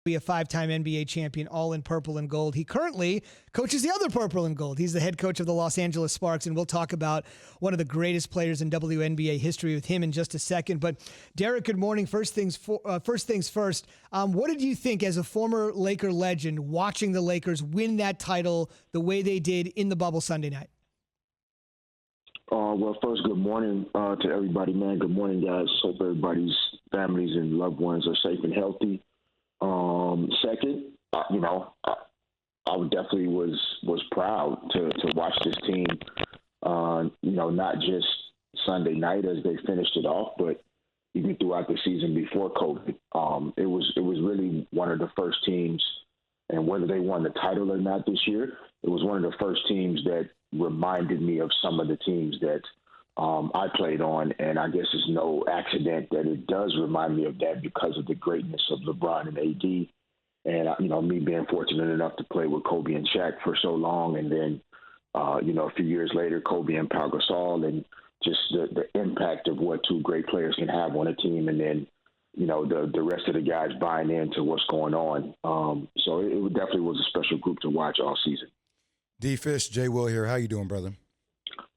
be a 5-time NBA champion, all in purple and gold. He currently coaches the other purple and gold. He's the head coach of the Los Angeles Sparks, and we'll talk about one of the greatest players in WNBA history with him in just a second. But Derek, good morning. First things first. What did you think as a former Laker legend watching the Lakers win that title the way they did in the bubble Sunday night? Well, first, good morning to everybody, man. Good morning, guys. Hope everybody's families and loved ones are safe and healthy. Second, I definitely was proud to watch this team, not just Sunday night as they finished it off, but even throughout the season before COVID. It was really one of the first teams, and whether they won the title or not this year, it was one of the first teams that reminded me of some of the teams that I played on, and I guess it's no accident that it does remind me of that because of the greatness of LeBron and AD, and me being fortunate enough to play with Kobe and Shaq for so long, and then a few years later, Kobe and Pau Gasol, and just the impact of what two great players can have on a team, and then the rest of the guys buying into what's going on. So it definitely was a special group to watch all season. D-Fish, Jay Will here. How you doing, brother?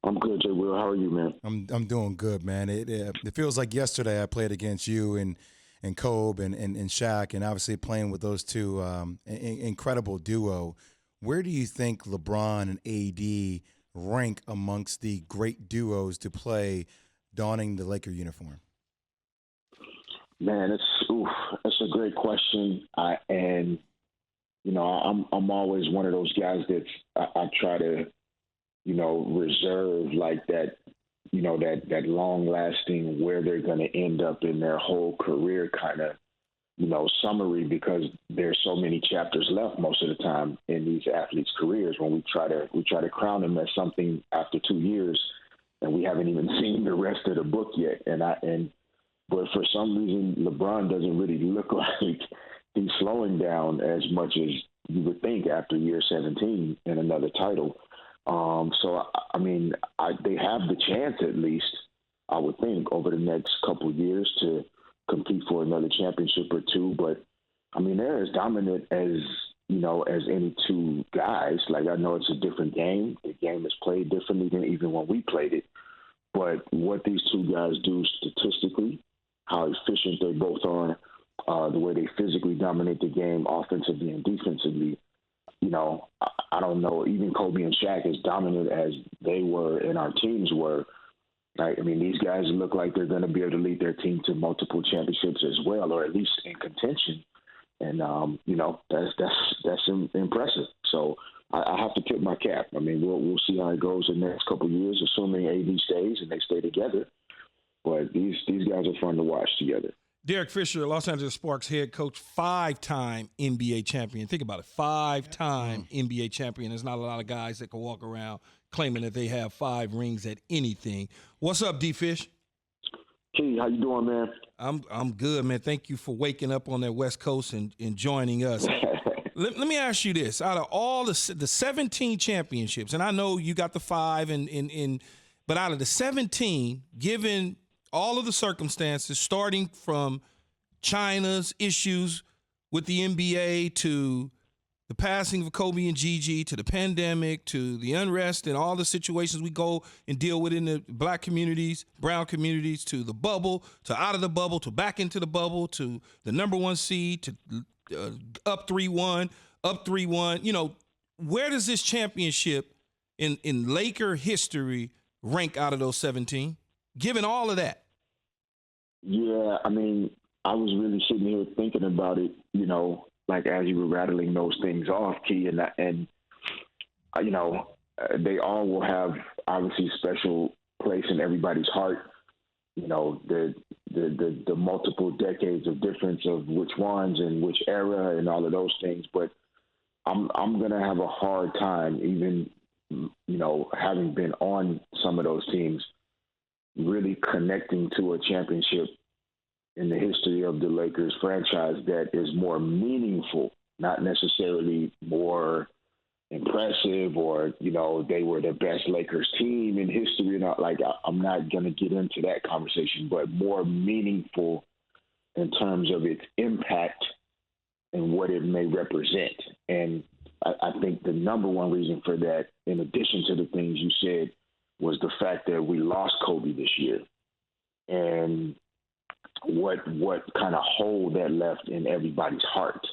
I'm good, Jay Will. How are you, man? I'm doing good, man. It feels like yesterday I played against you and Kobe and Shaq, and obviously playing with those two incredible duo. Where do you think LeBron and AD rank amongst the great duos to play donning the Laker uniform? Man, that's a great question. I'm always one of those guys that I try to reserve like that, that long-lasting where they're going to end up in their whole career kind of, summary, because there's so many chapters left most of the time in these athletes' careers. When we try to crown them as something after 2 years, and we haven't even seen the rest of the book yet. But for some reason, LeBron doesn't really look like he's slowing down as much as you would think after year 17 and another title. They have the chance, at least, I would think, over the next couple of years to compete for another championship or two. But, they're as dominant as any two guys. Like, I know it's a different game. The game is played differently than even when we played it. But what these two guys do statistically, how efficient they both are, the way they physically dominate the game offensively and defensively, I don't know, even Kobe and Shaq, as dominant as they were and our teams were, right? These guys look like they're going to be able to lead their team to multiple championships as well, or at least in contention. And, that's impressive. So I have to tip my cap. We'll see how it goes in the next couple of years, assuming AD stays and they stay together. But these guys are fun to watch together. Derek Fisher, Los Angeles Sparks head coach, 5-time NBA champion. Think about it, 5-time NBA champion. There's not a lot of guys that can walk around claiming that they have 5 rings at anything. What's up, D-Fish? Key, how you doing, man? I'm good, man. Thank you for waking up on that West Coast and joining us. Let me ask you this. Out of all the 17 championships, and I know you got the 5, but out of the 17, given all of the circumstances, starting from China's issues with the NBA to the passing of Kobe and Gigi to the pandemic to the unrest and all the situations we go and deal with in the black communities, brown communities, to the bubble, to out of the bubble, to back into the bubble, to the number 1 seed, to up 3-1, up 3-1. Where does this championship in Laker history rank out of those 17? Given all of that. Yeah, I was really sitting here thinking about it, like as you were rattling those things off, Key, and they all will have obviously a special place in everybody's heart. The multiple decades of difference of which ones and which era and all of those things. But I'm gonna have a hard time, even having been on some of those teams, really connecting to a championship in the history of the Lakers franchise that is more meaningful, not necessarily more impressive or, they were the best Lakers team in history. I'm not going to get into that conversation, but more meaningful in terms of its impact and what it may represent. And I think the number one reason for that, in addition to the things you said, was the fact that we lost Kobe this year, and what kind of hole that left in everybody's heart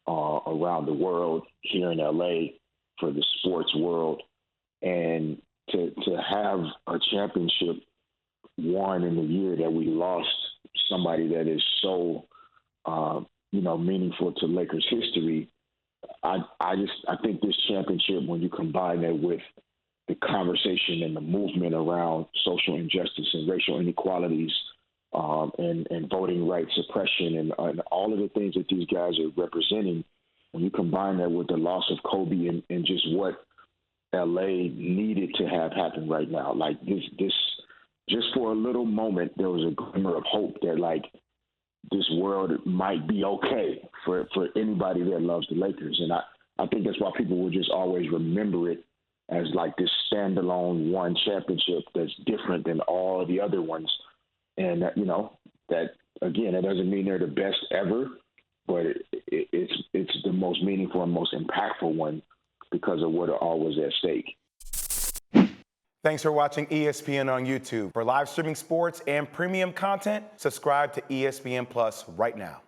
around the world, here in LA, for the sports world, and to have a championship won in the year that we lost somebody that is so meaningful to Lakers history. I think this championship, when you combine that with the conversation and the movement around social injustice and racial inequalities, and voting rights suppression, and all of the things that these guys are representing, when you combine that with the loss of Kobe and just what LA needed to have happen right now, like this, just for a little moment, there was a glimmer of hope that, like, this world might be okay for anybody that loves the Lakers. And I think that's why people will just always remember it as like this standalone one championship that's different than all the other ones. And that again, it doesn't mean they're the best ever, but it's the most meaningful and most impactful one because of what all was at stake. Thanks for watching ESPN on YouTube. For live streaming sports and premium content, subscribe to ESPN Plus right now.